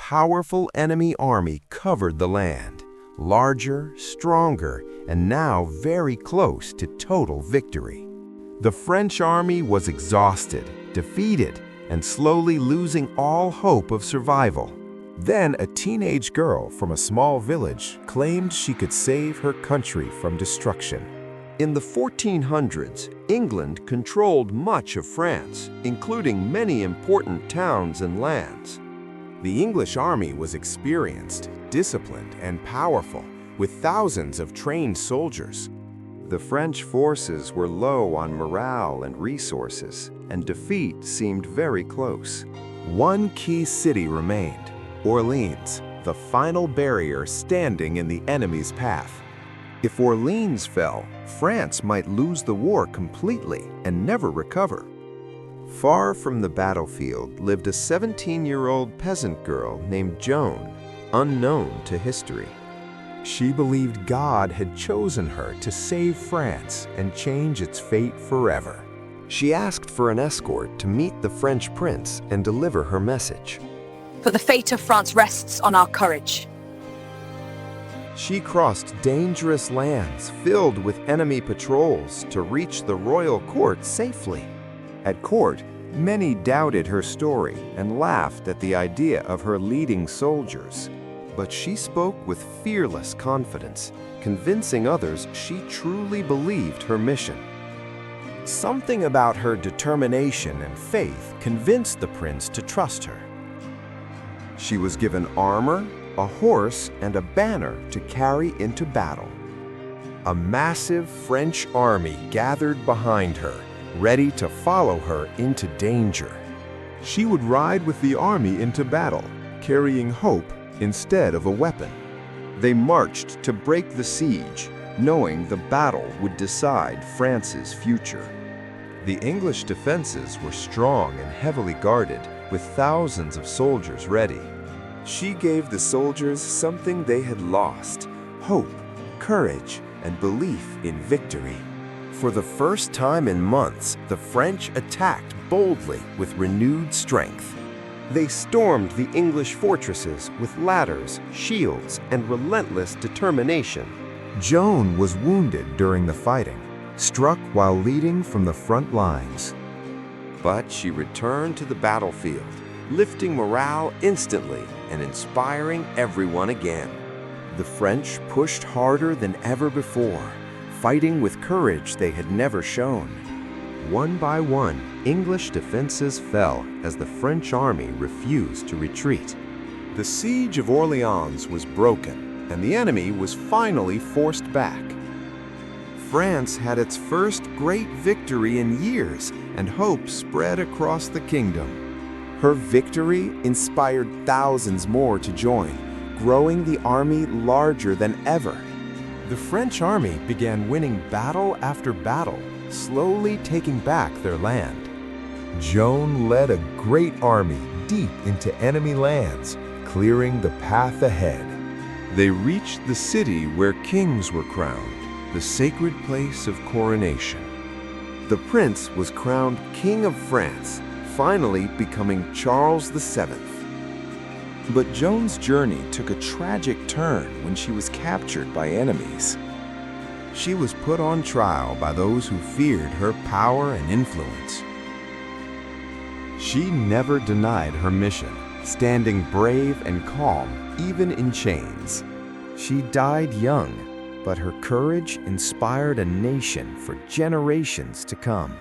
powerful enemy army covered the land, larger, stronger, and now very close to total victory. The French army was exhausted, defeated, and slowly losing all hope of survival. Then a teenage girl from a small village claimed she could save her country from destruction. In the 1400s, England controlled much of France, including many important towns and lands. The English army was experienced, disciplined, and powerful, with thousands of trained soldiers. The French forces were low on morale and resources, and defeat seemed very close. One key city remained, Orléans, the final barrier standing in the enemy's path. If Orléans fell, France might lose the war completely and never recover. Far from the battlefield lived a 17-year-old peasant girl named Joan, unknown to history. She believed God had chosen her to save France and change its fate forever. She asked for an escort to meet the French prince and deliver her message. "For the fate of France rests on our courage." She crossed dangerous lands filled with enemy patrols to reach the royal court safely. At court, many doubted her story and laughed at the idea of her leading soldiers. But she spoke with fearless confidence, convincing others she truly believed her mission. Something about her determination and faith convinced the prince to trust her. She was given armor, a horse, and a banner to carry into battle. A massive French army gathered behind her, ready to follow her into danger. She would ride with the army into battle, carrying hope instead of a weapon. They marched to break the siege, knowing the battle would decide France's future. The English defenses were strong and heavily guarded, with thousands of soldiers ready. She gave the soldiers something they had lost: hope, courage, and belief in victory. For the first time in months, the French attacked boldly with renewed strength. They stormed the English fortresses with ladders, shields, and relentless determination. Joan was wounded during the fighting, struck while leading from the front lines. But she returned to the battlefield, lifting morale instantly and inspiring everyone again. The French pushed harder than ever before, fighting with courage they had never shown. One by one, English defenses fell as the French army refused to retreat. The Siege of Orléans was broken, and the enemy was finally forced back. France had its first great victory in years, and hope spread across the kingdom. Her victory inspired thousands more to join, growing the army larger than ever. The French army began winning battle after battle, slowly taking back their land. Joan led a great army deep into enemy lands, clearing the path ahead. They reached the city where kings were crowned, the sacred place of coronation. The prince was crowned King of France, finally becoming Charles VII. But Joan's journey took a tragic turn when she was captured by enemies. She was put on trial by those who feared her power and influence. She never denied her mission, standing brave and calm, even in chains. She died young, but her courage inspired a nation for generations to come.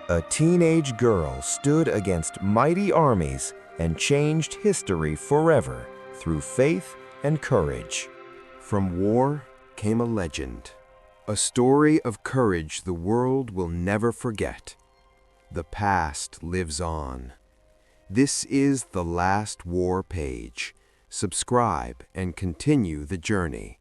A teenage girl stood against mighty armies and changed history forever through faith and courage. From war came a legend, a story of courage the world will never forget. The past lives on. This is the last war page. Subscribe and continue the journey.